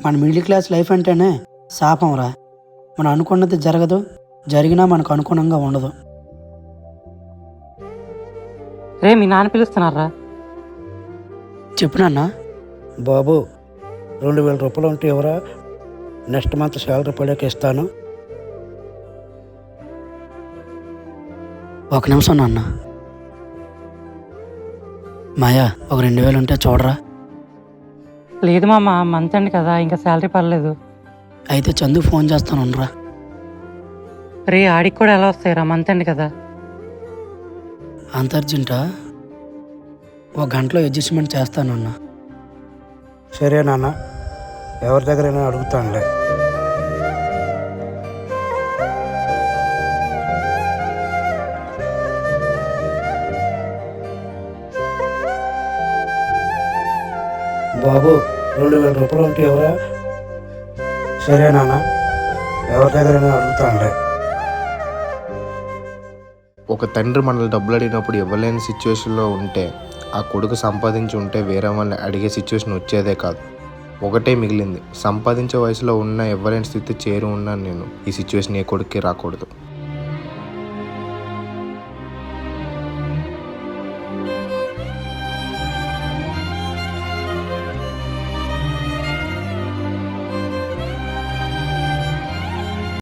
మన middle class life అంటేనే శాపంరా. మనం అనుకున్నది జరగదు, జరిగినా మనకు అనుగుణంగా ఉండదు. రే మీ నాన్న పిలుస్తున్నారా? చెప్పినా బాబు, 2000 రూపాయలు ఉంటే ఎవరా, నెక్స్ట్ మంత్ శాలరీ పడాక ఇస్తాను. ఒక నిమిషం నాన్న. మాయా, ఒక 2000 ఉంటే చూడరా. లేదు మామ, మంత్ అండి కదా, ఇంకా శాలరీ పర్లేదు. అయితే చందుకు ఫోన్ చేస్తాను ఉండరా. రే ఆడికి కూడా ఎలా వస్తాయిరా, మంత్ అండి కదా. అంత అర్జెంటా? ఒక గంటలో అడ్జస్ట్మెంట్ చేస్తానన్నా. సరే నాన్న, ఎవరి దగ్గరైనా అడుగుతానులే. బాబు, 2000 రూపాయలు ఉంటే ఎవరా? సరే నాన్న, ఎవరి దగ్గరైనా అడుగుతానులే. ఒక తండ్రి మనల్ని డబ్బులు అడిగినప్పుడు ఇవ్వలేని సిచ్యువేషన్లో ఉంటే, ఆ కొడుకు సంపాదించి ఉంటే వేరే వాళ్ళని అడిగే సిచ్యువేషన్ వచ్చేదే కాదు. ఒకటే మిగిలింది, సంపాదించే వయసులో ఉన్న ఇవ్వలేని స్థితి చేరి ఉన్నాను నేను. ఈ సిచ్యువేషన్ ఏ కొడుక్కి రాకూడదు.